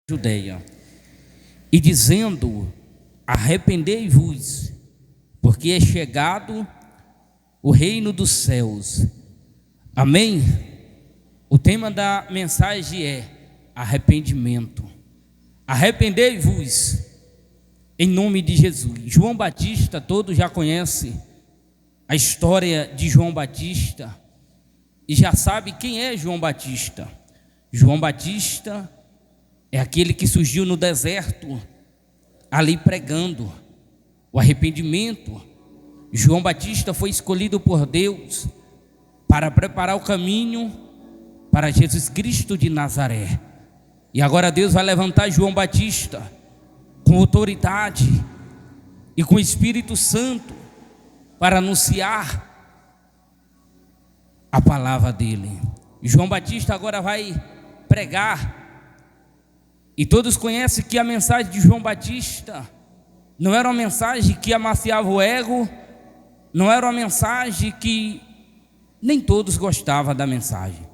Judeia, e dizendo: arrependei-vos, porque é chegado o reino dos céus. Amém? O tema da mensagem é arrependimento. Arrependei-vos em nome de Jesus. João Batista, todos já conhecem a história de João Batista e já sabe quem é João Batista. João Batista é aquele que surgiu no deserto, ali pregando o arrependimento. João Batista foi escolhido por Deus para preparar o caminho para Jesus Cristo de Nazaré. E agora Deus vai levantar João Batista com autoridade e com o Espírito Santo para anunciar a palavra dele. João Batista agora vai pregar. E todos conhecem que a mensagem de João Batista não era uma mensagem que amaciava o ego, não era uma mensagem que nem todos gostavam da mensagem.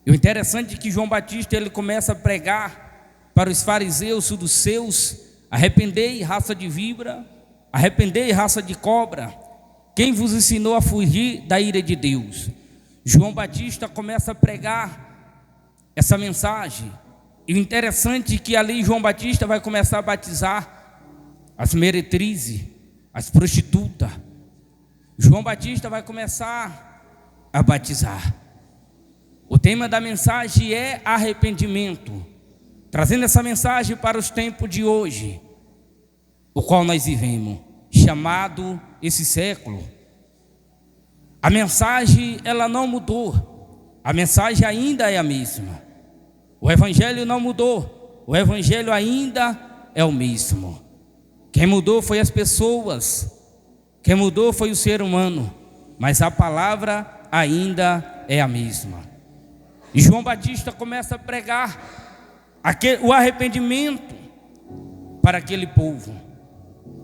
E o interessante é que João Batista ele começa a pregar para os fariseus, saduceus: arrependei, raça de víbora, arrependei, raça de cobra, quem vos ensinou a fugir da ira de Deus? João Batista começa a pregar essa mensagem. E o interessante é que ali João Batista vai começar a batizar as meretrizes, as prostitutas. João Batista vai começar a batizar. O tema da mensagem é arrependimento, trazendo essa mensagem para os tempos de hoje, o qual nós vivemos, chamado esse século. A mensagem ela não mudou, a mensagem ainda é a mesma. O evangelho não mudou, o evangelho ainda é o mesmo. Quem mudou foi as pessoas, quem mudou foi o ser humano, mas a palavra ainda é a mesma. E João Batista começa a pregar o arrependimento para aquele povo.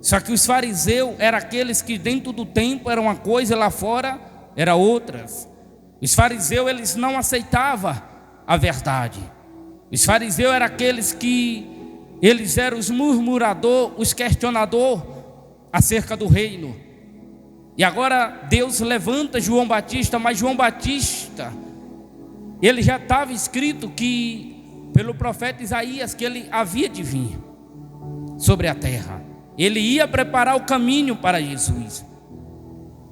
Só que os fariseus eram aqueles que dentro do templo era uma coisa e lá fora era outras. Os fariseus eles não aceitavam a verdade. Os fariseus eram aqueles que eles eram os murmuradores, os questionadores acerca do reino. E agora Deus levanta João Batista, mas João Batista, ele já estava escrito que pelo profeta Isaías que ele havia de vir sobre a terra. Ele ia preparar o caminho para Jesus.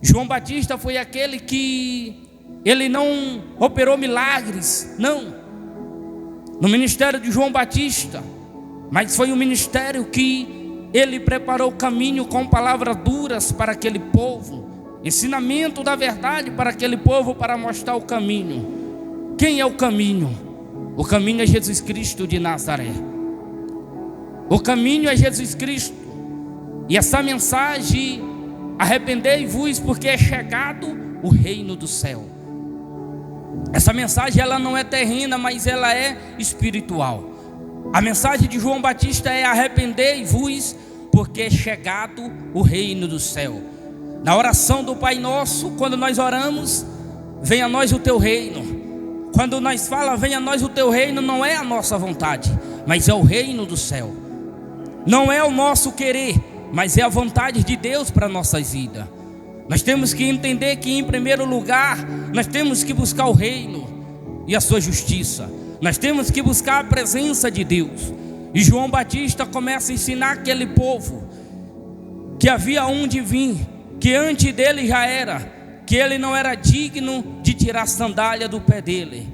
João Batista foi aquele que ele não operou milagres, não, no ministério de João Batista, mas foi um ministério que ele preparou o caminho com palavras duras para aquele povo, ensinamento da verdade para aquele povo, para mostrar o caminho. Quem é o caminho? O caminho é Jesus Cristo de Nazaré. O caminho é Jesus Cristo. E essa mensagem: arrependei-vos, porque é chegado o reino do céu. Essa mensagem ela não é terrena, mas ela é espiritual. A mensagem de João Batista é: arrependei-vos, porque é chegado o reino do céu. Na oração do Pai Nosso, quando nós oramos, venha a nós o teu reino. Quando nós falamos venha a nós o teu reino, não é a nossa vontade, mas é o reino do céu. Não é o nosso querer, mas é a vontade de Deus para nossas vidas. Nós temos que entender que em primeiro lugar nós temos que buscar o reino e a sua justiça. Nós temos que buscar a presença de Deus. E João Batista começa a ensinar aquele povo que havia um de vir, que antes dele já era, que ele não era digno de tirar a sandália do pé dele.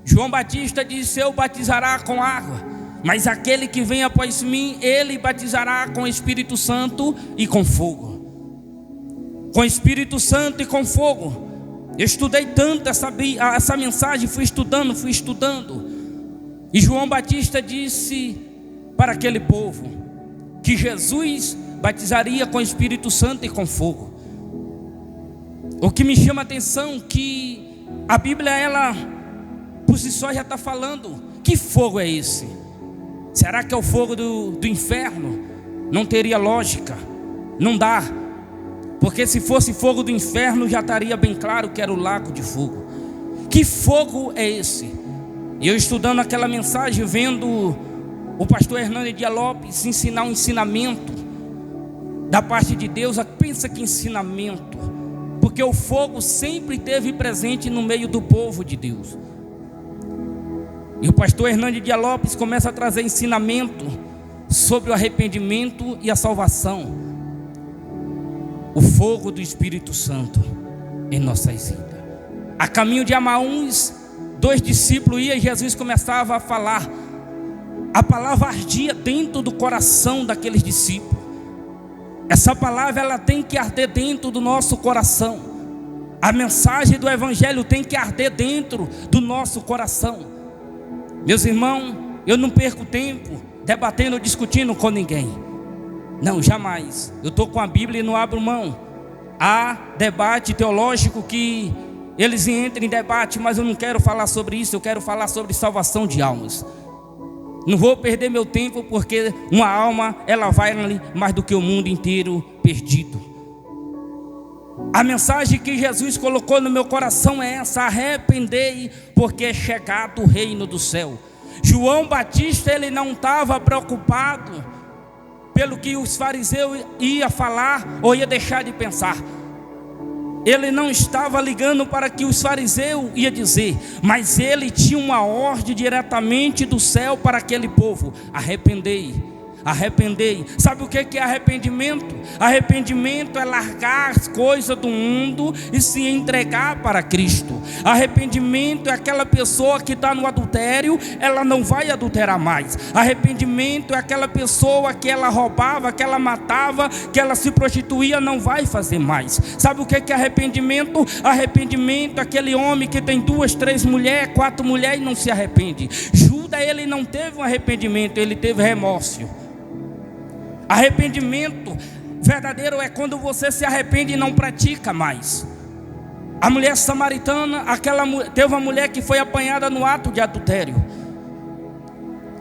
João Batista disse: eu batizará com água, mas aquele que vem após mim, ele batizará com o Espírito Santo e com fogo. Com Espírito Santo e com fogo. Eu estudei tanto essa mensagem, fui estudando. E João Batista disse para aquele povo que Jesus batizaria com Espírito Santo e com fogo. O que me chama a atenção é que a Bíblia, ela por si só já está falando. Que fogo é esse? Será que é o fogo do inferno? Não teria lógica, não dá. Porque se fosse fogo do inferno, já estaria bem claro que era o lago de fogo. Que fogo é esse? E eu estudando aquela mensagem, vendo o pastor Hernani Dias Lopes ensinar um ensinamento da parte de Deus. Pensa que ensinamento, porque o fogo sempre esteve presente no meio do povo de Deus. E o pastor Hernani Dias Lopes começa a trazer ensinamento sobre o arrependimento e a salvação, o fogo do Espírito Santo em nossas vidas. A caminho de Amaús, 2 discípulos iam e Jesus começava a falar. A palavra ardia dentro do coração daqueles discípulos. Essa palavra, ela tem que arder dentro do nosso coração. A mensagem do Evangelho tem que arder dentro do nosso coração. Meus irmãos, eu não perco tempo debatendo, discutindo com ninguém. Não, jamais. Eu estou com a Bíblia e não abro mão. Há debate teológico que eles entram em debate, mas eu não quero falar sobre isso. Eu quero falar sobre salvação de almas. Não vou perder meu tempo, porque uma alma, ela vai ali mais do que o mundo inteiro perdido. A mensagem que Jesus colocou no meu coração é essa: arrependei, porque é chegado o reino do céu. João Batista, ele não estava preocupado pelo que os fariseus iam falar ou ia deixar de pensar. Ele não estava ligando para que os fariseus iam dizer, mas ele tinha uma ordem diretamente do céu para aquele povo: arrependei, arrependei. Sabe o que é arrependimento? Arrependimento é largar as coisas do mundo e se entregar para Cristo. Arrependimento é aquela pessoa que está no adultério, ela não vai adulterar mais. Arrependimento é aquela pessoa que ela roubava, que ela matava, que ela se prostituía, não vai fazer mais. Sabe o que é arrependimento? Arrependimento é aquele homem que tem 2, 3 mulheres, 4 mulheres e não se arrepende. Judas, ele não teve um arrependimento, ele teve remorso. Arrependimento verdadeiro é quando você se arrepende e não pratica mais. A mulher samaritana, teve uma mulher que foi apanhada no ato de adultério.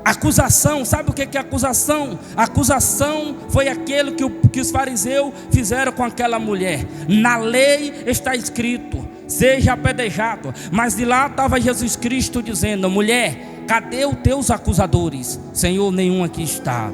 Acusação, sabe o que é acusação? Acusação foi aquilo que os fariseus fizeram com aquela mulher. Na lei está escrito: seja apedrejado. Mas de lá estava Jesus Cristo dizendo: mulher, cadê os teus acusadores? Senhor, nenhum aqui está.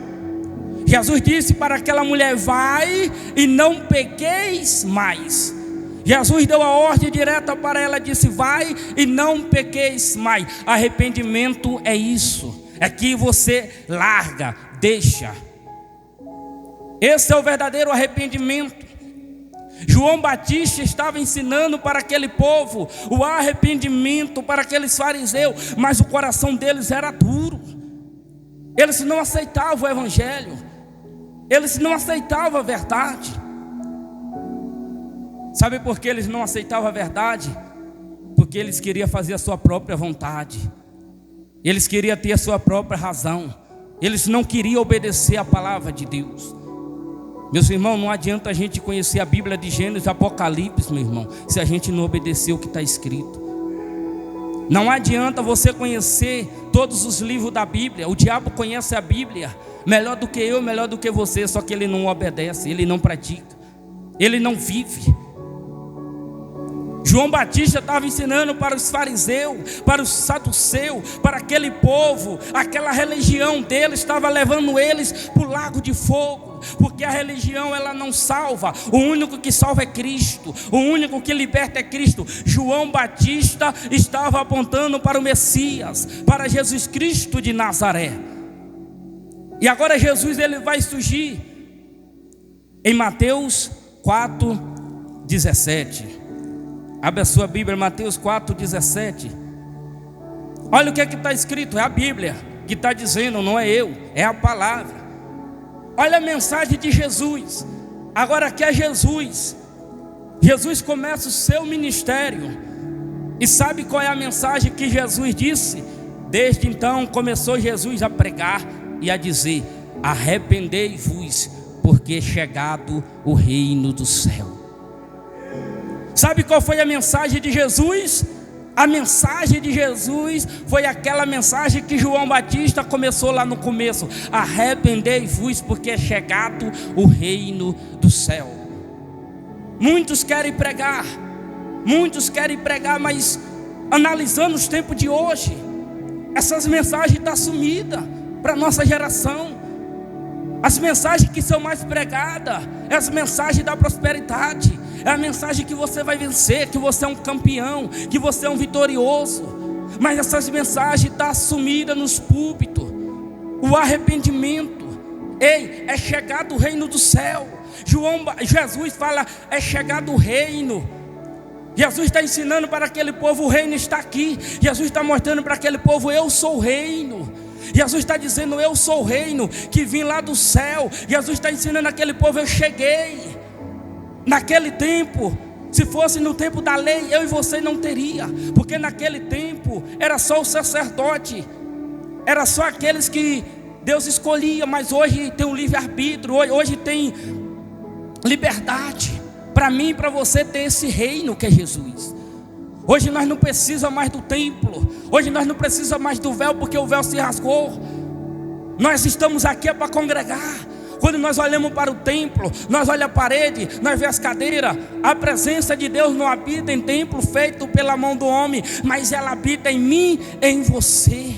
Jesus disse para aquela mulher: vai e não pequeis mais. Jesus deu a ordem direta para ela, disse: vai e não pequeis mais. Arrependimento é isso, é que você larga, deixa. Esse é o verdadeiro arrependimento. João Batista estava ensinando para aquele povo o arrependimento, para aqueles fariseus, mas o coração deles era duro. Eles não aceitavam o Evangelho, eles não aceitavam a verdade. Sabe por que eles não aceitavam a verdade? Porque eles queriam fazer a sua própria vontade, eles queriam ter a sua própria razão, eles não queriam obedecer a palavra de Deus. Meus irmãos, não adianta a gente conhecer a Bíblia de Gênesis e Apocalipse, meu irmão, se a gente não obedecer o que está escrito. Não adianta você conhecer todos os livros da Bíblia. O diabo conhece a Bíblia melhor do que eu, melhor do que você, só que ele não obedece, ele não pratica, ele não vive. João Batista estava ensinando para os fariseus, para os saduceus, para aquele povo. Aquela religião deles estava levando eles para o lago de fogo, porque a religião, ela não salva. O único que salva é Cristo, o único que liberta é Cristo. João Batista estava apontando para o Messias, para Jesus Cristo de Nazaré. E agora Jesus, ele vai surgir em Mateus 4:17. Abre a sua Bíblia, Mateus 4:17. Olha o que está escrito, é a Bíblia que está dizendo, não é eu, é a palavra. Olha a mensagem de Jesus. Agora aqui é Jesus. Jesus começa o seu ministério. E sabe qual é a mensagem que Jesus disse? Desde então começou Jesus a pregar e a dizer: arrependei-vos, porque é chegado o reino do céu. Sabe qual foi a mensagem de Jesus? A mensagem de Jesus foi aquela mensagem que João Batista começou lá no começo: arrependei-vos, porque é chegado o reino do céu. Muitos querem pregar, mas analisando os tempos de hoje, Essas mensagens estão sumidas para a nossa geração. As mensagens que são mais pregadas é as mensagens da prosperidade, é a mensagem que você vai vencer, que você é um campeão, que você é um vitorioso. Mas essas mensagens estão sumidas nos púlpitos. O arrependimento, ei, é chegado o reino do céu. Jesus fala, é chegado o reino. Jesus está ensinando para aquele povo, o reino está aqui. Jesus está mostrando para aquele povo, eu sou o reino. Jesus está dizendo, eu sou o reino que vim lá do céu. Jesus está ensinando aquele povo, eu cheguei. Naquele tempo, se fosse no tempo da lei, eu e você não teria, porque naquele tempo era só o sacerdote, era só aqueles que Deus escolhia. Mas hoje tem um livre-arbítrio, hoje tem liberdade para mim e para você ter esse reino que é Jesus. Hoje nós não precisamos mais do templo, hoje nós não precisamos mais do véu, porque o véu se rasgou. Nós estamos aqui para congregar. Quando nós olhamos para o templo, nós olhamos a parede, nós vemos as cadeiras. A presença de Deus não habita em templo feito pela mão do homem, mas ela habita em mim e em você.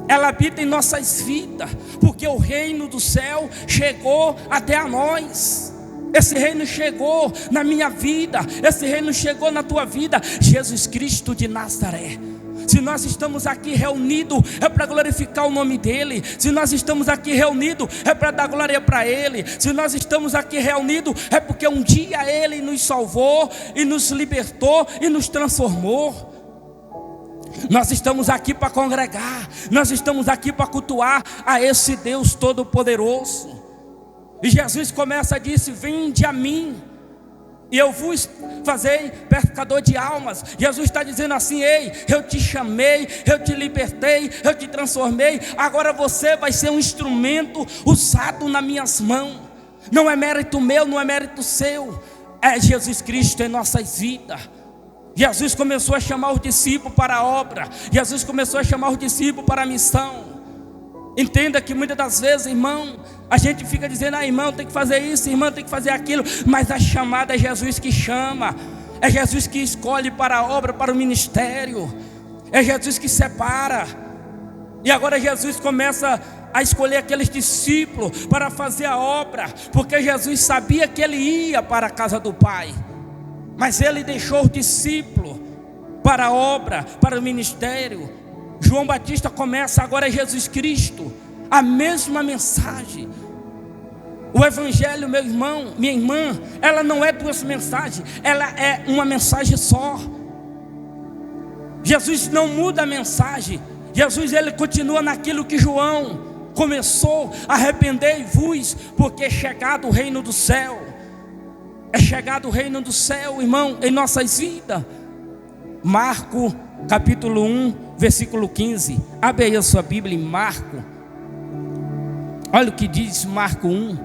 Ela habita em nossas vidas, porque o reino do céu chegou até a nós. Esse reino chegou na minha vida, esse reino chegou na tua vida. Jesus Cristo de Nazaré. Se nós estamos aqui reunidos, é para glorificar o nome dEle. Se nós estamos aqui reunidos, é para dar glória para Ele. Se nós estamos aqui reunidos, é porque um dia Ele nos salvou e nos libertou e nos transformou. Nós estamos aqui para congregar, nós estamos aqui para cultuar a esse Deus Todo-Poderoso. E Jesus começa a dizer, vinde a mim, e eu vos fazei pescador de almas. Jesus está dizendo assim, ei, eu te chamei, eu te libertei, eu te transformei. Agora você vai ser um instrumento usado nas minhas mãos. Não é mérito meu, não é mérito seu, é Jesus Cristo em nossas vidas. Jesus começou a chamar os discípulos para a obra. Jesus começou a chamar os discípulos para a missão. Entenda que muitas das vezes, irmão, a gente fica dizendo, irmão, tem que fazer isso, irmão, tem que fazer aquilo. Mas a chamada é Jesus que chama. É Jesus que escolhe para a obra, para o ministério. É Jesus que separa. E agora Jesus começa a escolher aqueles discípulos para fazer a obra, porque Jesus sabia que ele ia para a casa do Pai. Mas ele deixou os discípulos para a obra, para o ministério. João Batista começa, agora é Jesus Cristo, a mesma mensagem. O evangelho, meu irmão, minha irmã, ela não é duas mensagens, ela é uma mensagem só. Jesus não muda a mensagem. Jesus, ele continua naquilo que João começou, arrependei-vos, porque é chegado o reino do céu. É chegado o reino do céu, irmão, em nossas vidas. Marcos capítulo 1, versículo 15. Abre aí a sua Bíblia em Marcos. Olha o que diz Marcos 1.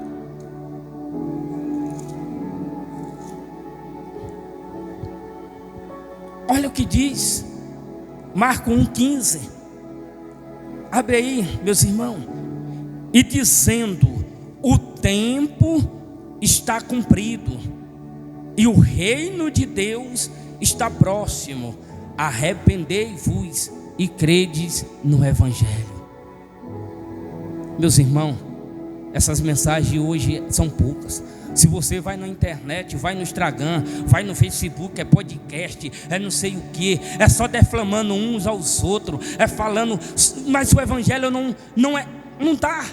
Olha o que diz Marcos 1, 15. Abre aí, meus irmãos. E dizendo, o tempo está cumprido e o reino de Deus está próximo. Arrependei-vos e credes no evangelho. Meus irmãos, essas mensagens hoje são poucas. Se você vai na internet, vai no Instagram, vai no Facebook, é podcast, é não sei o que, é só deflamando uns aos outros, é falando, mas o evangelho não está.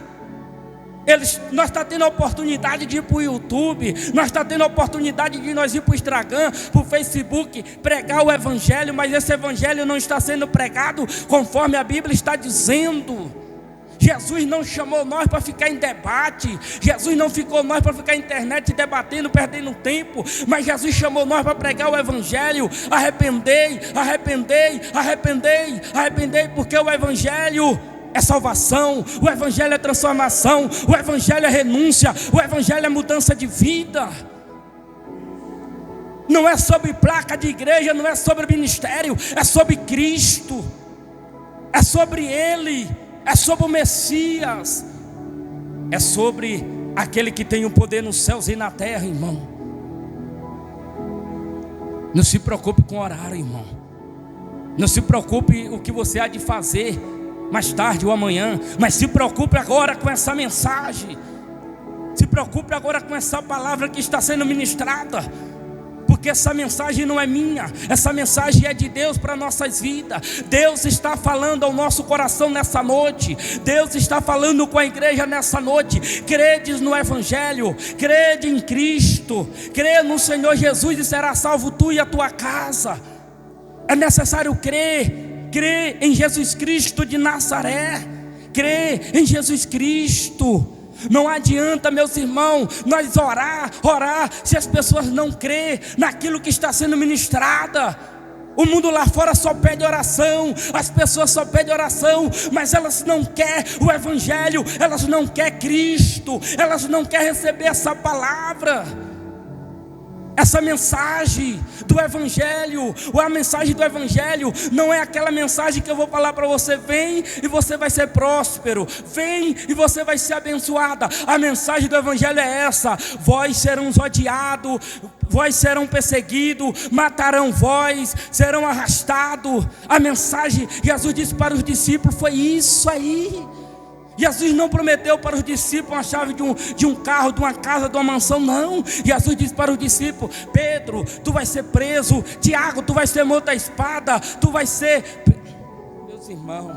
Nós estamos tendo a oportunidade de ir para o YouTube, nós estamos tendo a oportunidade de nós ir para o Instagram, para o Facebook, pregar o evangelho, mas esse evangelho não está sendo pregado conforme a Bíblia está dizendo. Jesus não chamou nós para ficar em debate, Jesus não ficou nós para ficar na internet debatendo, perdendo tempo, mas Jesus chamou nós para pregar o evangelho. Arrependei, arrependei, arrependei, arrependei, porque o evangelho é salvação, o evangelho é transformação, o evangelho é renúncia, o evangelho é mudança de vida. Não é sobre placa de igreja, não é sobre ministério, é sobre Cristo, é sobre Ele, é sobre o Messias, é sobre aquele que tem o poder nos céus e na terra, irmão. Não se preocupe com o horário, irmão. Não se preocupe o que você há de fazer mais tarde ou amanhã, mas se preocupe agora com essa mensagem. Se preocupe agora com essa palavra que está sendo ministrada, porque essa mensagem não é minha, essa mensagem é de Deus para nossas vidas. Deus está falando ao nosso coração nessa noite. Deus está falando com a igreja nessa noite. Credes no Evangelho, crede em Cristo, crê no Senhor Jesus e será salvo tu e a tua casa. É necessário crer em Jesus Cristo de Nazaré, crer em Jesus Cristo. Não adianta, meus irmãos, nós orar, se as pessoas não crêem naquilo que está sendo ministrado. O mundo lá fora só pede oração, as pessoas só pedem oração, mas elas não querem o Evangelho, elas não querem Cristo, elas não querem receber essa palavra. Essa mensagem do Evangelho, ou a mensagem do Evangelho, não é aquela mensagem que eu vou falar para você: vem e você vai ser próspero, vem e você vai ser abençoada. A mensagem do Evangelho é essa: vós serão odiados, vós serão perseguidos, matarão vós, serão arrastados. A mensagem, Jesus disse para os discípulos, foi isso aí. Jesus não prometeu para os discípulos uma chave de um carro, de uma casa, de uma mansão, não. Jesus disse para os discípulos: Pedro, tu vai ser preso. Tiago, tu vai ser morto à espada. Tu vai ser... Meus irmãos,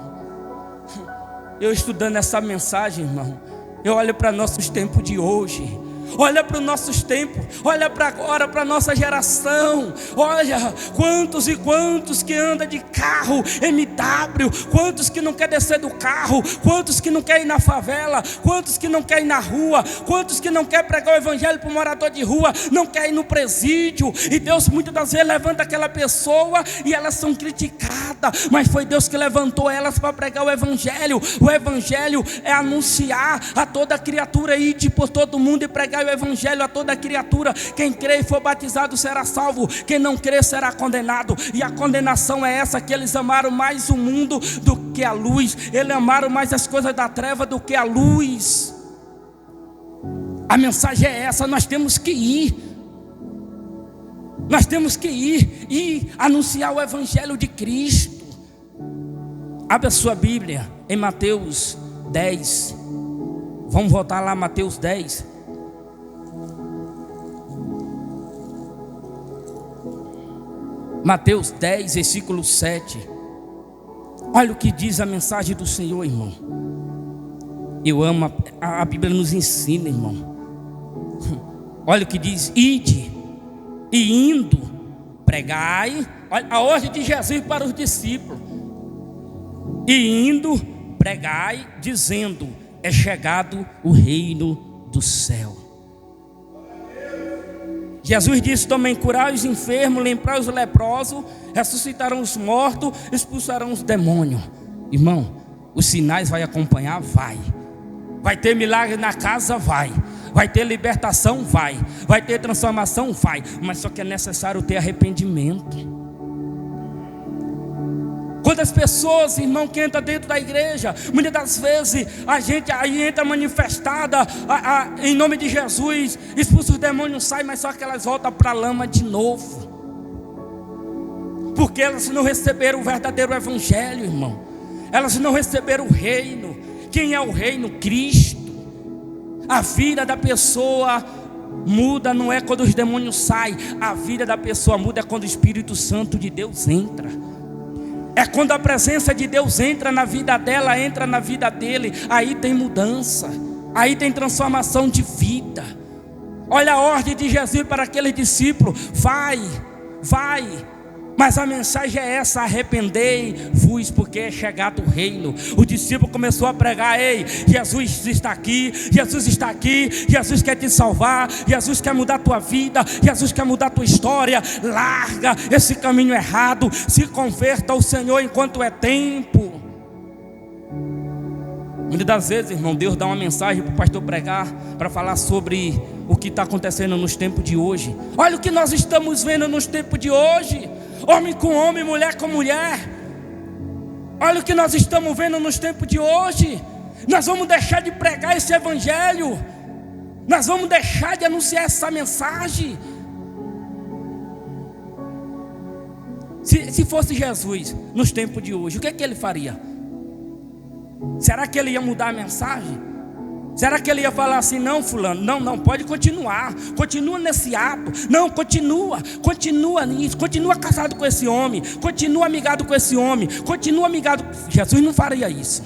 eu estudando essa mensagem, irmão, eu olho para nossos tempos de hoje. Olha para os nossos tempos, olha para agora, para a nossa geração. Olha quantos e quantos que andam de carro MW, quantos que não querem descer do carro, quantos que não querem ir na favela, quantos que não querem ir na rua, quantos que não querem pregar o Evangelho para o morador de rua, não querem ir no presídio. E Deus muitas das vezes levanta aquela pessoa e elas são criticadas, mas foi Deus que levantou elas para pregar o Evangelho. O Evangelho é anunciar a toda criatura, ir por todo mundo e pregar o Evangelho a toda criatura. Quem crê e for batizado será salvo, quem não crê será condenado. E a condenação é essa: que eles amaram mais o mundo do que a luz, eles amaram mais as coisas da treva do que a luz. A mensagem é essa: nós temos que ir, nós temos que ir e anunciar o Evangelho de Cristo. Abra a sua Bíblia em Mateus 10. Vamos voltar lá, Mateus 10. Mateus 10, versículo 7. Olha o que diz a mensagem do Senhor, irmão. Eu amo, a Bíblia nos ensina, irmão. Olha o que diz: ide, e indo, pregai. Olha a ordem de Jesus para os discípulos. E indo, pregai, dizendo: é chegado o reino do céu. Jesus disse também: curai os enfermos, livrai os leprosos, ressuscitarão os mortos, expulsarão os demônios. Irmão, os sinais vai acompanhar? Vai ter milagre na casa? Vai ter libertação? Vai ter transformação? Mas só que é necessário ter arrependimento. Quantas pessoas, irmão, que entram dentro da igreja, muitas das vezes a gente aí entra manifestada em nome de Jesus, expulsa os demônios, sai, mas só que elas voltam para a lama de novo, porque elas não receberam o verdadeiro Evangelho, irmão. Elas não receberam o reino. Quem é o reino? Cristo. A vida da pessoa muda não é quando os demônios saem, a vida da pessoa muda quando o Espírito Santo de Deus entra. É quando a presença de Deus entra na vida dela, entra na vida dele. Aí tem mudança, aí tem transformação de vida. Olha a ordem de Jesus para aquele discípulo: vai. Mas a mensagem é essa: arrependei-vos, porque é chegado o reino. O discípulo começou a pregar: ei, Jesus está aqui, Jesus está aqui, Jesus quer te salvar, Jesus quer mudar a tua vida, Jesus quer mudar a tua história. Larga esse caminho errado, se converta ao Senhor enquanto é tempo. Muitas das vezes, irmão, Deus dá uma mensagem para o pastor pregar, para falar sobre o que está acontecendo nos tempos de hoje. Olha o que nós estamos vendo nos tempos de hoje: homem com homem, mulher com mulher. Olha o que nós estamos vendo nos tempos de hoje. Nós vamos deixar de pregar esse Evangelho, nós vamos deixar de anunciar essa mensagem. Se fosse Jesus nos tempos de hoje, o que é que ele faria? Será que ele ia mudar a mensagem? Será que ele ia falar assim: não, fulano, não, pode continuar, continua nesse ato, não, continua nisso, continua casado com esse homem, continua amigado com esse homem, continua amigado. Jesus não faria isso.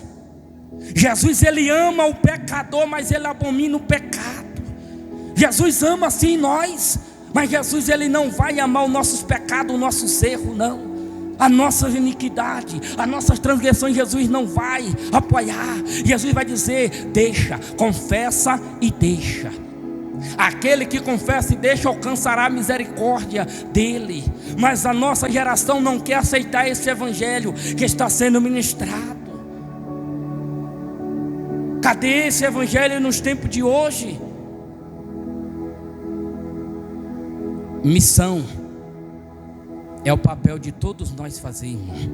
Jesus, ele ama o pecador, mas ele abomina o pecado. Jesus ama sim nós, mas Jesus, ele não vai amar os nossos pecados, o nosso erro, não. A nossa iniquidade, as nossas transgressões, Jesus não vai apoiar. Jesus vai dizer: deixa, confessa e deixa. Aquele que confessa e deixa alcançará a misericórdia dele. Mas a nossa geração não quer aceitar esse evangelho que está sendo ministrado. Cadê esse evangelho nos tempos de hoje? Missão é o papel de todos nós fazermos.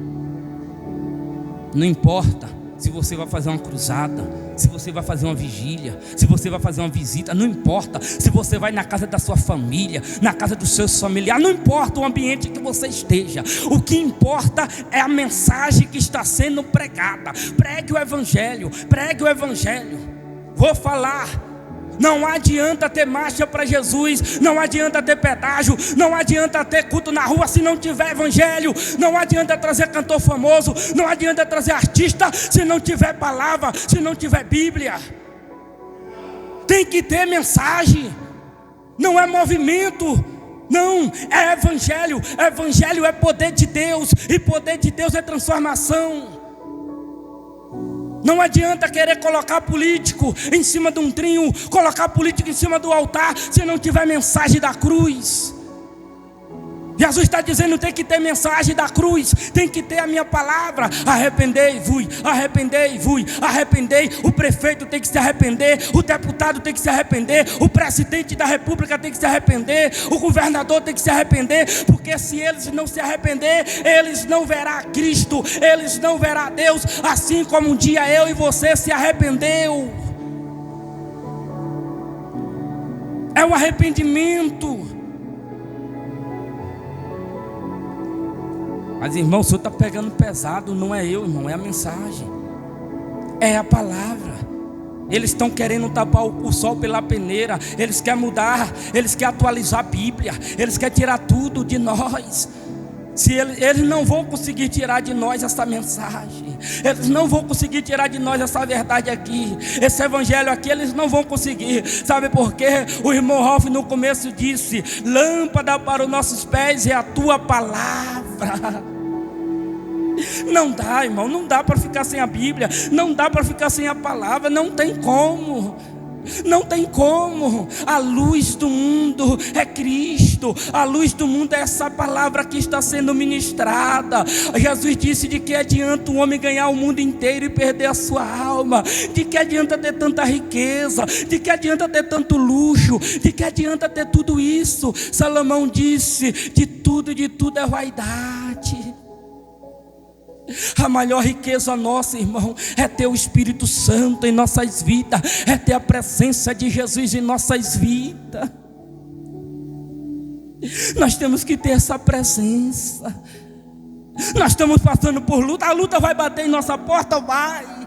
Não importa se você vai fazer uma cruzada, se você vai fazer uma vigília, se você vai fazer uma visita, não importa se você vai na casa da sua família, na casa dos seus familiares, não importa o ambiente que você esteja. O que importa é a mensagem que está sendo pregada. Pregue o evangelho, pregue o evangelho. Vou falar. Não adianta ter marcha para Jesus, não adianta ter pedágio, não adianta ter culto na rua se não tiver evangelho, não adianta trazer cantor famoso, não adianta trazer artista se não tiver palavra, se não tiver Bíblia. Tem que ter mensagem, não é movimento, não, é evangelho. Evangelho é poder de Deus, e poder de Deus é transformação. Não adianta querer colocar político em cima de um trinho, colocar político em cima do altar, se não tiver mensagem da cruz. Jesus está dizendo: tem que ter mensagem da cruz, tem que ter a minha palavra. Arrependei-vos, arrependei-vos, arrependei. O prefeito tem que se arrepender, o deputado tem que se arrepender, o presidente da república tem que se arrepender, o governador tem que se arrepender, porque se eles não se arrepender, eles não verão Cristo, eles não verão Deus, assim como um dia eu e você se arrependeu. É um arrependimento. Mas irmão, o senhor está pegando pesado. Não é eu, irmão, é a mensagem, é a palavra. Eles estão querendo tapar o sol pela peneira. Eles querem mudar, eles querem atualizar a Bíblia, eles querem tirar tudo de nós. Se eles não vão conseguir tirar de nós essa mensagem, eles não vão conseguir tirar de nós essa verdade aqui, esse evangelho aqui, eles não vão conseguir. Sabe por quê? O irmão Ralph no começo disse: lâmpada para os nossos pés é a tua palavra. Não dá, irmão, não dá para ficar sem a Bíblia, não dá para ficar sem a palavra, não tem como. Não tem como. A luz do mundo é Cristo. A luz do mundo é essa palavra que está sendo ministrada. Jesus disse: de que adianta um homem ganhar o mundo inteiro e perder a sua alma? De que adianta ter tanta riqueza? De que adianta ter tanto luxo? De que adianta ter tudo isso? Salomão disse: de tudo é vaidade. A maior riqueza nossa, irmão, é ter o Espírito Santo em nossas vidas, é ter a presença de Jesus em nossas vidas. Nós temos que ter essa presença. Nós estamos passando por luta. A luta vai bater em nossa porta? Vai.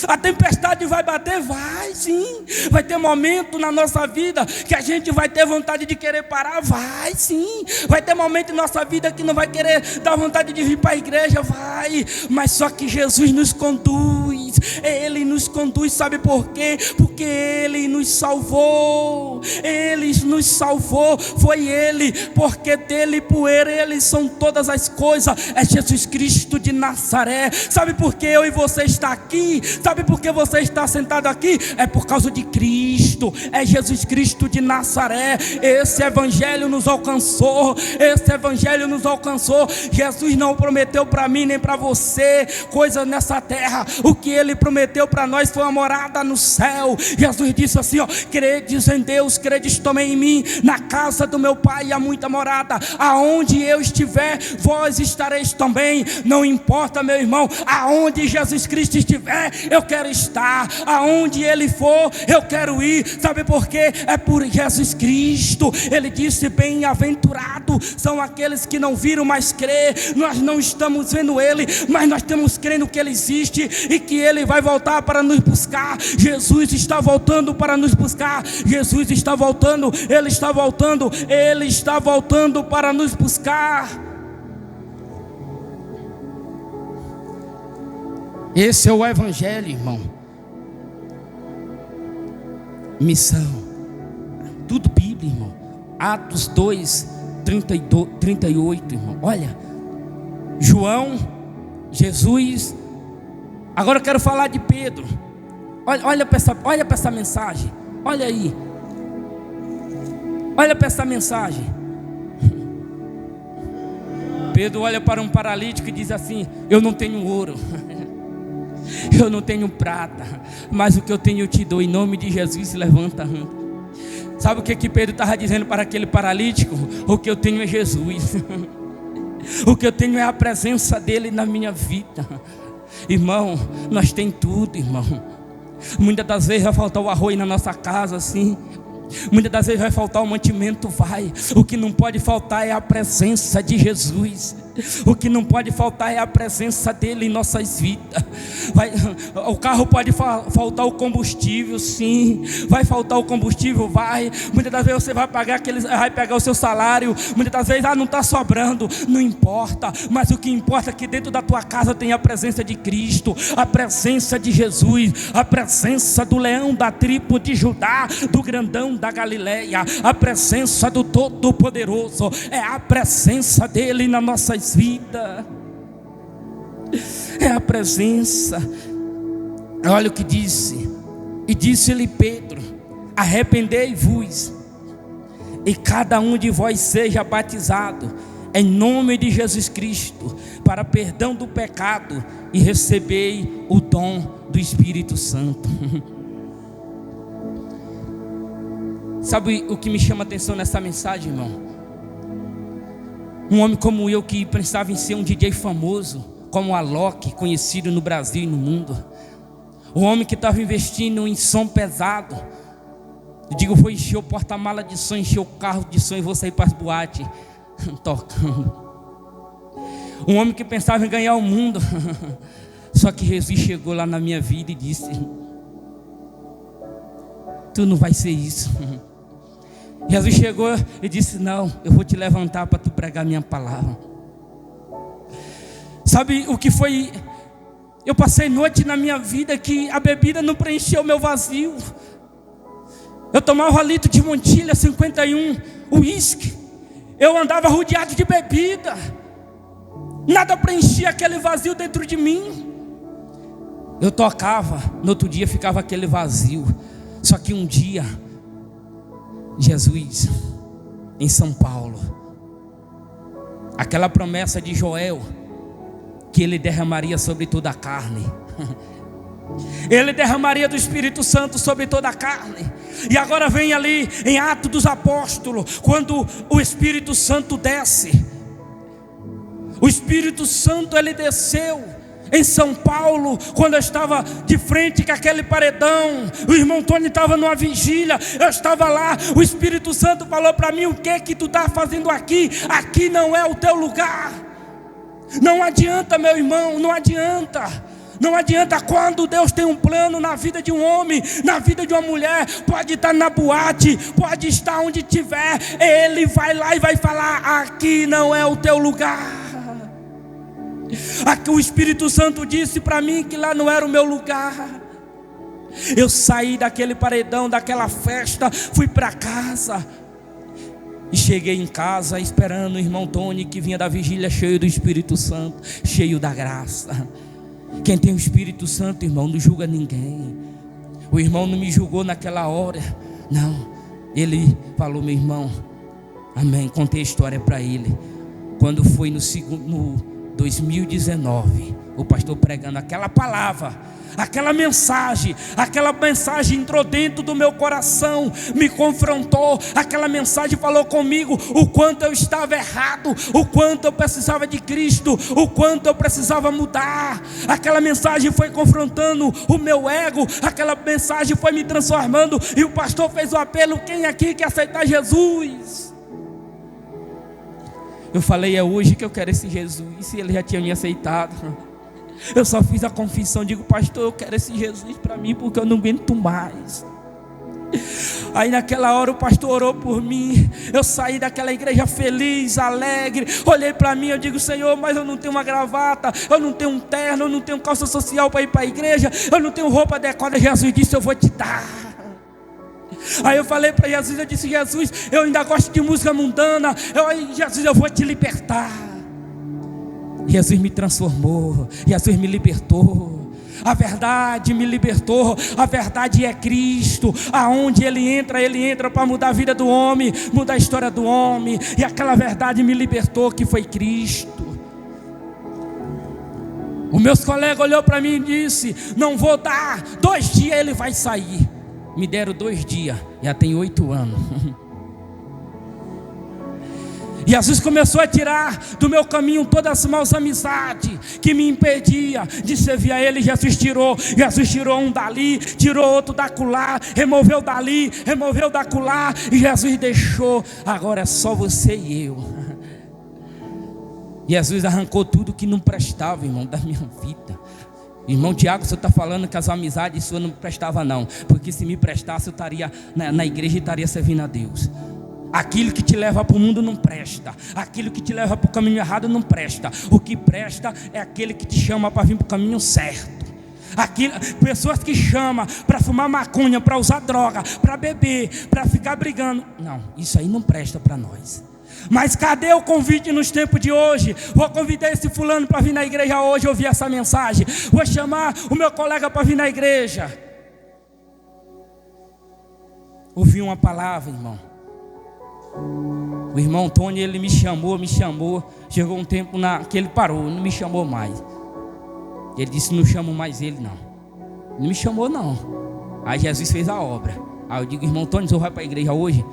A tempestade vai bater? Vai sim. Vai ter momento na nossa vida que a gente vai ter vontade de querer parar? Vai sim. Vai ter momento em nossa vida que não vai querer dar vontade de vir para a igreja? Vai. Mas só que Jesus nos conduz. Ele nos conduz, sabe por quê? Porque Ele nos salvou. Ele nos salvou. Foi Ele, porque dele e por Ele são todas as coisas. É Jesus Cristo de Nazaré. Sabe por que eu e você está aqui? Sabe por que você está sentado aqui? É por causa de Cristo. É Jesus Cristo de Nazaré. Esse evangelho nos alcançou. Esse evangelho nos alcançou. Jesus não prometeu para mim nem para você coisas nessa terra. O que Ele Ele prometeu para nós foi uma morada no céu. Jesus disse assim, ó: credes em Deus, credes também em mim. Na casa do meu Pai há muita morada. Aonde eu estiver, vós estareis também. Não importa, meu irmão, aonde Jesus Cristo estiver, eu quero estar. Aonde Ele for, eu quero ir. Sabe por quê? É por Jesus Cristo. Ele disse: bem-aventurado são aqueles que não viram, mas crê. Nós não estamos vendo Ele, mas nós estamos crendo que Ele existe e que Ele vai voltar para nos buscar. Jesus está voltando para nos buscar. Jesus está voltando, Ele está voltando, Ele está voltando para nos buscar. Esse é o Evangelho, irmão. Missão, tudo Bíblia, irmão. Atos 2, 38, irmão. Olha, João, Jesus. Agora eu quero falar de Pedro. Olha para essa mensagem. Olha aí. Olha para essa mensagem. Pedro olha para um paralítico e diz assim: eu não tenho ouro, eu não tenho prata, mas o que eu tenho eu te dou. Em nome de Jesus, se levanta. Sabe o que Pedro estava dizendo para aquele paralítico? O que eu tenho é Jesus. O que eu tenho é a presença dele na minha vida. Irmão, nós temos tudo, irmão. Muitas das vezes vai faltar o arroz na nossa casa, assim. Muitas das vezes vai faltar o mantimento, vai. O que não pode faltar é a presença de Jesus. O que não pode faltar é a presença dele em nossas vidas. O carro pode faltar o combustível, sim. Vai faltar o combustível, vai. Muitas das vezes você vai pegar o seu salário. Muitas das vezes não está sobrando. Não importa, mas o que importa é que dentro da tua casa tem a presença de Cristo, a presença de Jesus, a presença do leão da tribo de Judá, do grandão da Galileia, a presença do Todo-Poderoso. É a presença dele nas nossas vidas. É a presença. Olha o que disse. E disse-lhe Pedro: arrependei-vos e cada um de vós seja batizado em nome de Jesus Cristo para perdão do pecado, e recebei o dom do Espírito Santo. Sabe o que me chama a atenção nessa mensagem, irmão? Um homem como eu, que pensava em ser um DJ famoso, como o Alok, conhecido no Brasil e no mundo. Um homem que estava investindo em som pesado. Eu digo, vou encher o porta-mala de som, encher o carro de som e vou sair para as boates tocando. Um homem que pensava em ganhar o mundo. Só que Jesus chegou lá na minha vida e disse: tu não vai ser isso. Jesus chegou e disse: não, eu vou te levantar para tu pregar minha palavra. Sabe o que foi? Eu passei noite na minha vida que a bebida não preencheu o meu vazio. Eu tomava 1 litro de Montilha 51, uísque. Eu andava rodeado de bebida. Nada preenchia aquele vazio dentro de mim. Eu tocava, no outro dia ficava aquele vazio. Só que um dia, Jesus, em São Paulo, aquela promessa de Joel, que ele derramaria sobre toda a carne. Ele derramaria do Espírito Santo sobre toda a carne. E agora vem ali em Atos dos Apóstolos, quando o Espírito Santo desce. O Espírito Santo, ele desceu em São Paulo, quando eu estava de frente com aquele paredão. O irmão Tony estava numa vigília, eu estava lá. O Espírito Santo falou para mim: o que tu está fazendo aqui? Aqui não é o teu lugar. Não adianta, meu irmão, não adianta. Não adianta. Quando Deus tem um plano na vida de um homem, na vida de uma mulher, pode estar na boate, pode estar onde tiver, Ele vai lá e vai falar: aqui não é o teu lugar. Aqui o Espírito Santo disse para mim que lá não era o meu lugar. Eu saí daquele paredão, daquela festa, fui para casa. E cheguei em casa esperando o irmão Tony, que vinha da vigília cheio do Espírito Santo, cheio da graça. Quem tem o Espírito Santo, irmão, não julga ninguém. O irmão não me julgou naquela hora, não. Ele falou: meu irmão, amém. Contei a história para ele. Quando foi no 2019, o pastor pregando aquela palavra, aquela mensagem entrou dentro do meu coração, me confrontou, aquela mensagem falou comigo o quanto eu estava errado, o quanto eu precisava de Cristo, o quanto eu precisava mudar. Aquela mensagem foi confrontando o meu ego, aquela mensagem foi me transformando, e o pastor fez o apelo: quem aqui quer aceitar Jesus? Eu falei: é hoje que eu quero esse Jesus. E ele já tinha me aceitado. Eu só fiz a confissão, digo: pastor, eu quero esse Jesus para mim, porque eu não aguento mais. Aí naquela hora o pastor orou por mim. Eu saí daquela igreja feliz, alegre. Olhei para mim, eu digo: Senhor, mas eu não tenho uma gravata, eu não tenho um terno, eu não tenho calça social para ir para a igreja, eu não tenho roupa adequada. Jesus disse: eu vou te dar. Aí eu falei para Jesus, eu disse: Jesus, eu ainda gosto de música mundana. Jesus, eu vou te libertar. Jesus me transformou, Jesus me libertou. A verdade me libertou. A verdade é Cristo. Aonde Ele entra para mudar a vida do homem, mudar a história do homem. E aquela verdade me libertou, que foi Cristo. Os meus colegas olhou para mim e disse: não vou dar, 2 dias ele vai sair. Me deram 2 dias, já tem 8 anos. E Jesus começou a tirar do meu caminho todas as maus amizades que me impedia de servir a Ele. Jesus tirou um dali, tirou outro da acolá, removeu dali, removeu da acolá, e Jesus deixou. Agora é só você e eu. Jesus arrancou tudo que não prestava, irmão, da minha vida. Irmão Tiago, você está falando que as amizades suas não prestavam, não, porque se me prestasse eu estaria na igreja e estaria servindo a Deus. Aquilo que te leva para o mundo não presta, aquilo que te leva para o caminho errado não presta. O que presta é aquele que te chama para vir para o caminho certo. Pessoas que chamam para fumar maconha, para usar droga, para beber, para ficar brigando, não, isso aí não presta para nós. Mas cadê o convite nos tempos de hoje? Vou convidar esse fulano para vir na igreja hoje ouvir essa mensagem. Vou chamar o meu colega para vir na igreja ouvir uma palavra, irmão. O irmão Tony, ele me chamou. Chegou um tempo que ele parou, não me chamou mais. Ele disse: não chamo mais ele, não me chamou, não. Aí Jesus fez a obra. Aí eu digo: irmão Tony, o senhor vai para a igreja hoje?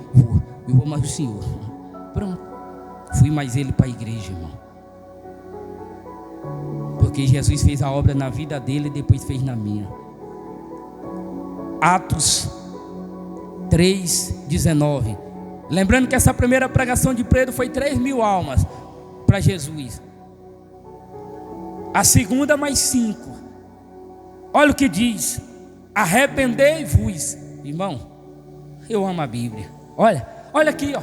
Eu vou mais o senhor. Pronto, fui mais ele para a igreja, irmão. Porque Jesus fez a obra na vida dele e depois fez na minha. Atos 3:19. Lembrando que essa primeira pregação de Pedro foi 3.000 almas para Jesus. A segunda mais 5. Olha o que diz: arrependei-vos. Irmão, eu amo a Bíblia. Olha aqui, ó.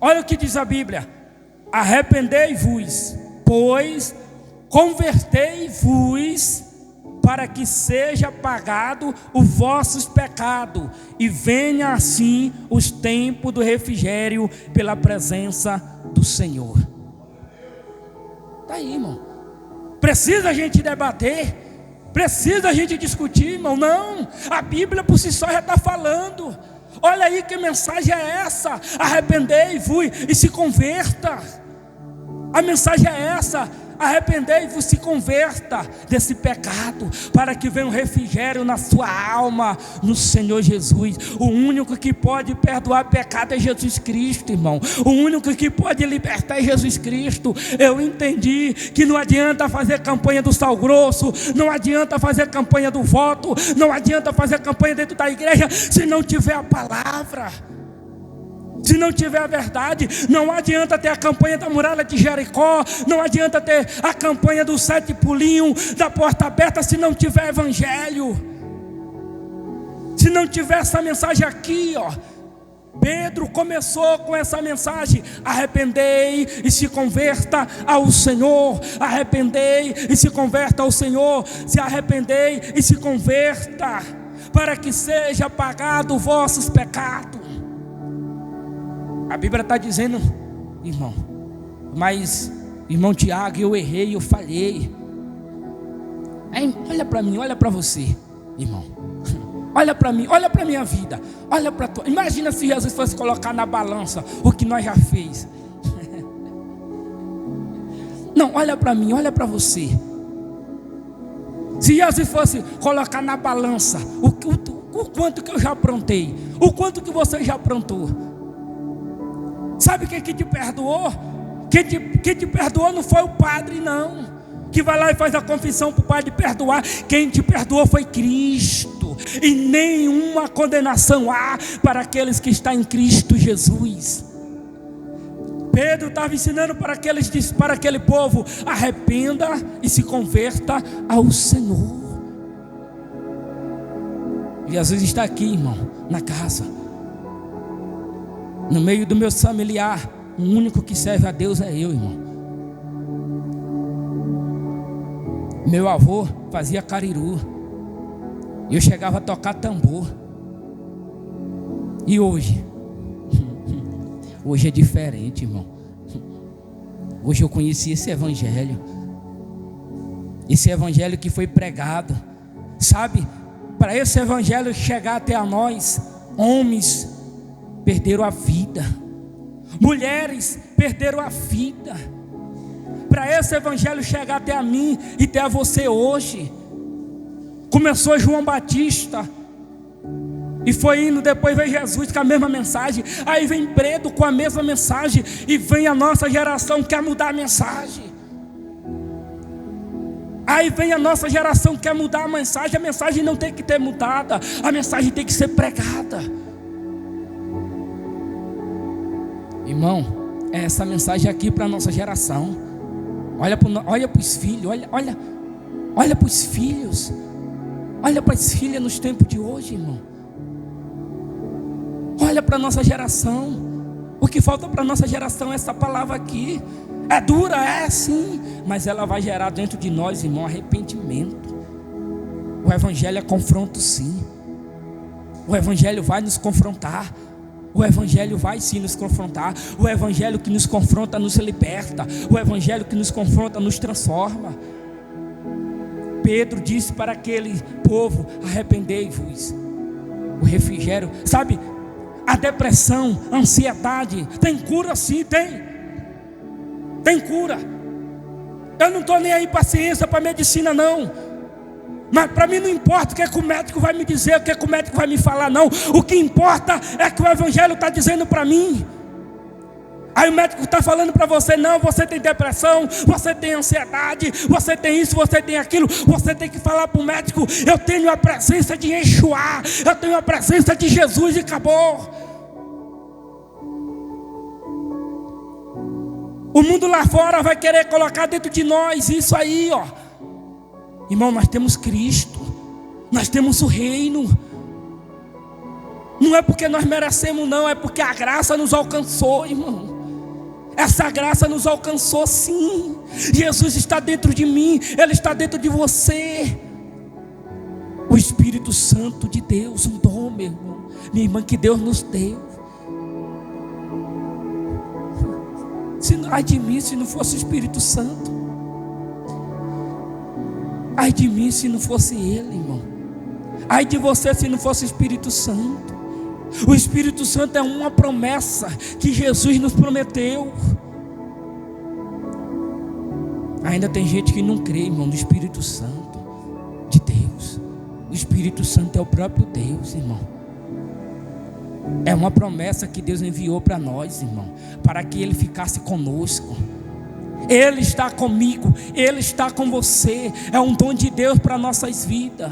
Olha o que diz a Bíblia: arrependei-vos, pois convertei-vos, para que seja pagado os vossos pecados, e venha assim os tempos do refrigério pela presença do Senhor. Está aí, irmão. Precisa a gente debater, precisa a gente discutir, irmão? Não, a Bíblia por si só já está falando. Olha aí que mensagem é essa: arrependei-vos e se converta. A mensagem é essa: arrependei-vos, se converta desse pecado, para que venha um refrigério na sua alma, no Senhor Jesus. O único que pode perdoar pecado é Jesus Cristo, irmão. O único que pode libertar é Jesus Cristo. Eu entendi que não adianta fazer campanha do sal grosso, não adianta fazer campanha do voto, não adianta fazer campanha dentro da igreja se não tiver a palavra, se não tiver a verdade. Não adianta ter a campanha da muralha de Jericó, não adianta ter a campanha dos 7 pulinhos, da porta aberta, se não tiver evangelho, se não tiver essa mensagem aqui, ó. Pedro começou com essa mensagem: arrependei e se converta ao Senhor. Arrependei e se converta ao Senhor. Se arrependei e se converta, para que seja pagado os vossos pecados. A Bíblia está dizendo, irmão, mas, irmão Tiago, eu errei, eu falhei. Olha para mim, olha para você, irmão. Olha para mim, olha para a minha vida, olha para tua. Imagina se Jesus fosse colocar na balança o que nós já fez. Não, olha para mim, olha para você. Se Jesus fosse colocar na balança o quanto que eu já aprontei, o quanto que você já aprontou, sabe quem que te perdoou? Quem te perdoou não foi o padre, não, que vai lá e faz a confissão para o padre perdoar. Quem te perdoou foi Cristo. E nenhuma condenação há para aqueles que estão em Cristo Jesus. Pedro estava ensinando para aquele povo: arrependa e se converta ao Senhor. Jesus está aqui, irmão, na casa, no meio do meu familiar. O único que serve a Deus é eu, irmão. Meu avô fazia cariru, e eu chegava a tocar tambor. E hoje é diferente, irmão. Hoje eu conheci esse evangelho que foi pregado, sabe? Para esse evangelho chegar até a nós, homens perderam a vida, mulheres perderam a vida. Para esse evangelho chegar até a mim e até a você hoje, começou João Batista, e foi indo, depois veio Jesus com a mesma mensagem, aí vem Pedro com a mesma mensagem, e vem a nossa geração que quer mudar a mensagem. Aí vem a nossa geração que quer mudar a mensagem não tem que ter mudada, a mensagem tem que ser pregada. Irmão, é essa mensagem aqui para a nossa geração. Olha para os filhos, olha para os filhos, olha para as filhas nos tempos de hoje, irmão. Olha para a nossa geração. O que falta para a nossa geração é essa palavra aqui. É dura, é sim, mas ela vai gerar dentro de nós, irmão, arrependimento. O evangelho é confronto, sim. O evangelho vai nos confrontar. O evangelho vai sim nos confrontar. O evangelho que nos confronta nos liberta. O evangelho que nos confronta nos transforma. Pedro disse para aquele povo: arrependei-vos. O refrigério, sabe? A depressão, a ansiedade, tem cura sim, tem cura. Eu não estou nem aí para a ciência, para a medicina não. Mas para mim não importa o que é que o médico vai me dizer, o que é que o médico vai me falar, não. O que importa é que o evangelho está dizendo para mim. Aí o médico está falando para você: não, você tem depressão, você tem ansiedade, você tem isso, você tem aquilo. Você tem que falar para o médico: eu tenho a presença de Yeshua, eu tenho a presença de Jesus, e acabou. O mundo lá fora vai querer colocar dentro de nós isso aí, ó. Irmão, nós temos Cristo, nós temos o reino. Não é porque nós merecemos, não, é porque a graça nos alcançou, irmão. Essa graça nos alcançou sim. Jesus está dentro de mim, Ele está dentro de você. O Espírito Santo de Deus, um dom, meu irmão, minha irmã, que Deus nos deu. Ai de mim se não fosse o Espírito Santo. Ai de mim se não fosse Ele, irmão. Ai de você se não fosse o Espírito Santo. O Espírito Santo é uma promessa que Jesus nos prometeu. Ainda tem gente que não crê, irmão, no Espírito Santo de Deus. O Espírito Santo é o próprio Deus, irmão. É uma promessa que Deus enviou para nós, irmão, para que Ele ficasse conosco. Ele está comigo, Ele está com você. É um dom de Deus para nossas vidas.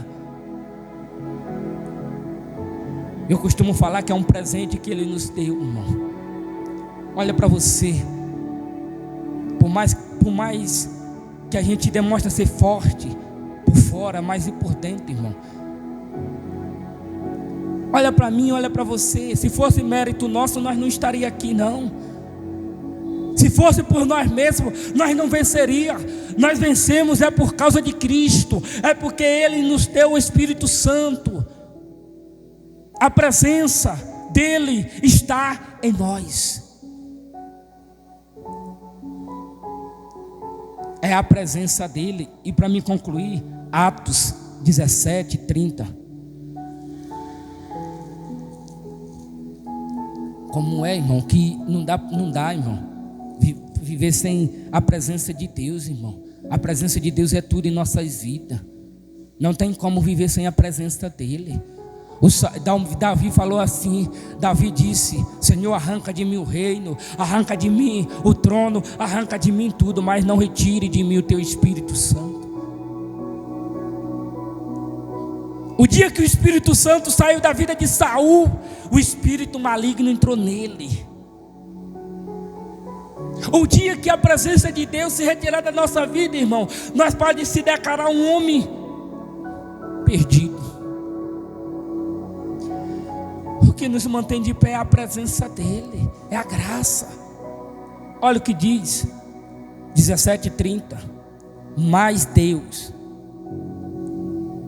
Eu costumo falar que é um presente que Ele nos deu, irmão. Olha para você. Por mais que a gente demonstre ser forte por fora, mas e por dentro, irmão. Olha para mim, olha para você. Se fosse mérito nosso, nós não estaríamos aqui, não. Se fosse por nós mesmos, nós não venceríamos. Nós vencemos é por causa de Cristo. É porque Ele nos deu o Espírito Santo. A presença dEle está em nós. É a presença dEle. E para me concluir, Atos 17, 30. Como é, irmão, que não dá, irmão, viver sem a presença de Deus, irmão. A presença de Deus é tudo em nossas vidas. Não tem como viver sem a presença dEle. Davi falou assim, Davi disse: Senhor, arranca de mim o reino, arranca de mim o trono, arranca de mim tudo, mas não retire de mim o teu Espírito Santo. O dia que o Espírito Santo saiu da vida de Saul, o espírito maligno entrou nele. O dia que a presença de Deus se retirar da nossa vida, irmão, nós podemos se declarar um homem perdido. O que nos mantém de pé é a presença dEle, é a graça. Olha o que diz 17:30. Mas Deus,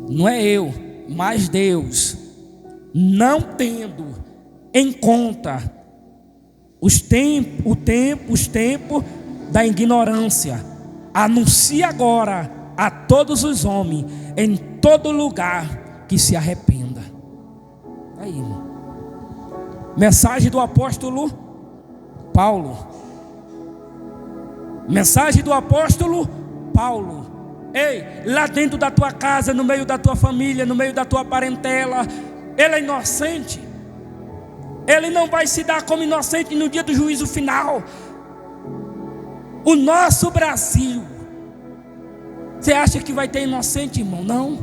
não é eu, mas Deus, não tendo em conta os tempos da ignorância, anuncia agora a todos os homens em todo lugar que se arrependa. Aí, irmão. Mensagem do apóstolo Paulo. Mensagem do apóstolo Paulo. Ei, lá dentro da tua casa, no meio da tua família, no meio da tua parentela, ele é inocente. Ele não vai se dar como inocente no dia do juízo final. O nosso Brasil, você acha que vai ter inocente, irmão? Não.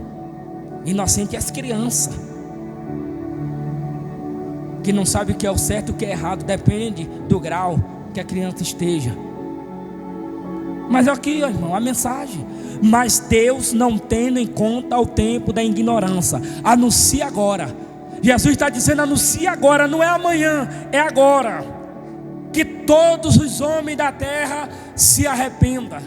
Inocente é as crianças, que não sabe o que é o certo e o que é errado. Depende do grau que a criança esteja. Mas aqui, irmão, a mensagem: mas Deus, não tendo em conta o tempo da ignorância, anuncia agora. Jesus está dizendo: anuncia agora, não é amanhã, é agora, que todos os homens da terra se arrependam.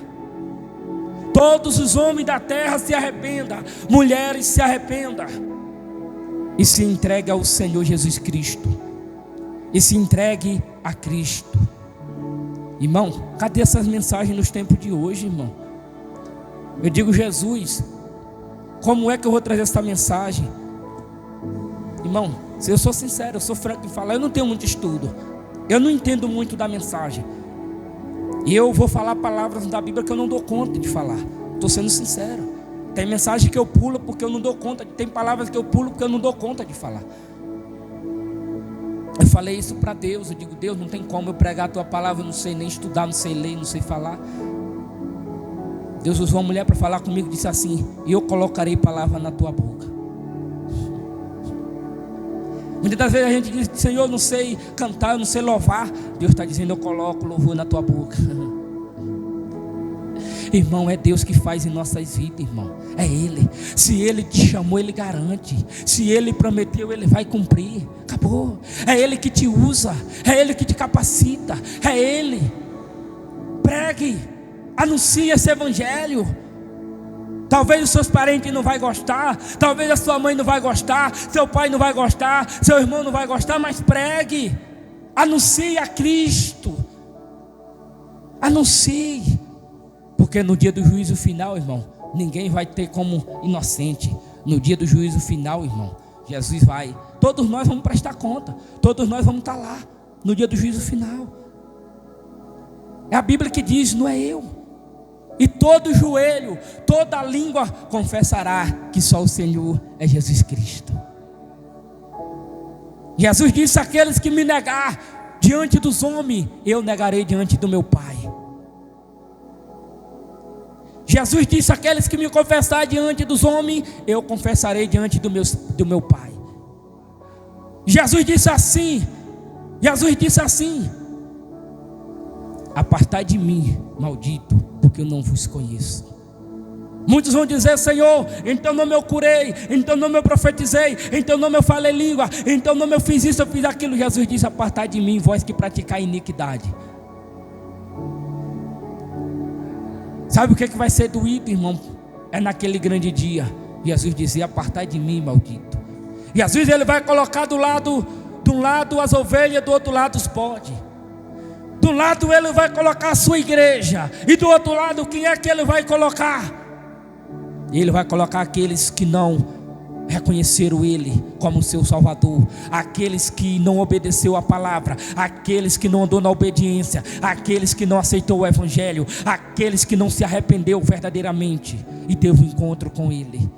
Todos os homens da terra se arrependam, mulheres se arrependam e se entregue ao Senhor Jesus Cristo, e se entregue a Cristo. Irmão, cadê essas mensagens nos tempos de hoje, irmão? Eu digo: Jesus, como é que eu vou trazer essa mensagem? Irmão, se eu sou sincero, eu sou franco em falar, eu não tenho muito estudo, eu não entendo muito da mensagem, e eu vou falar palavras da Bíblia que eu não dou conta de falar. Estou sendo sincero. Tem mensagem que eu pulo porque eu não dou conta, tem palavras que eu pulo porque eu não dou conta de falar. Eu falei isso para Deus, eu digo: Deus, não tem como eu pregar a tua palavra, eu não sei nem estudar, não sei ler, não sei falar. Deus usou uma mulher para falar comigo, disse assim: e eu colocarei palavra na tua boca. Muitas das vezes a gente diz: Senhor, eu não sei cantar, eu não sei louvar. Deus está dizendo: eu coloco louvor na tua boca. Irmão, é Deus que faz em nossas vidas, irmão. É Ele. Se Ele te chamou, Ele garante. Se Ele prometeu, Ele vai cumprir. Acabou. É Ele que te usa, é Ele que te capacita, é Ele. Pregue, anuncie esse evangelho. Talvez os seus parentes não vão gostar, talvez a sua mãe não vai gostar, seu pai não vai gostar, seu irmão não vai gostar, mas pregue, anuncie a Cristo. Anuncie. Porque no dia do juízo final, irmão, ninguém vai ter como inocente. No dia do juízo final, irmão, Jesus vai, todos nós vamos prestar conta, todos nós vamos estar lá no dia do juízo final. É a Bíblia que diz, não é eu. E todo joelho, toda língua confessará que só o Senhor é Jesus Cristo. Jesus disse: aqueles que me negar diante dos homens, eu negarei diante do meu Pai. Jesus disse: aqueles que me confessar diante dos homens, eu confessarei diante do meu Pai. Jesus disse assim: apartai de mim, maldito, porque eu não vos conheço. Muitos vão dizer: Senhor, então não eu curei, então não eu profetizei, então não eu falei língua, então não eu fiz isso, eu fiz aquilo. Jesus disse: apartai de mim, vós que praticai iniquidade. Sabe o que vai ser doído, irmão? É naquele grande dia. Jesus dizia: apartai de mim, maldito. Jesus, ele vai colocar de um lado as ovelhas, do outro lado os bodes. Do lado ele vai colocar a sua igreja, e do outro lado quem é que ele vai colocar? Ele vai colocar aqueles que não reconheceram Ele como seu Salvador. Aqueles que não obedeceu a palavra, aqueles que não andou na obediência, aqueles que não aceitou o Evangelho, aqueles que não se arrependeu verdadeiramente e teve um encontro com Ele.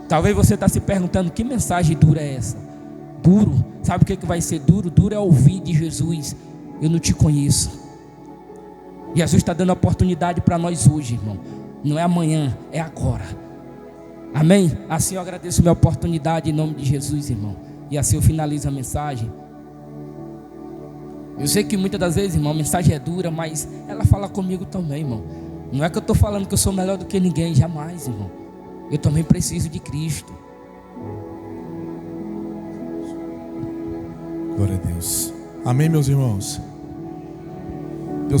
Talvez você está se perguntando: que mensagem dura é essa? Duro, sabe o que vai ser duro? Duro é ouvir de Jesus: eu não te conheço. Jesus está dando oportunidade para nós hoje, irmão. Não é amanhã, é agora. Amém? Assim eu agradeço minha oportunidade em nome de Jesus, irmão. E assim eu finalizo a mensagem. Eu sei que muitas das vezes, irmão, a mensagem é dura, mas ela fala comigo também, irmão. Não é que eu estou falando que eu sou melhor do que ninguém, jamais, irmão. Eu também preciso de Cristo. Glória a Deus. Amém, meus irmãos?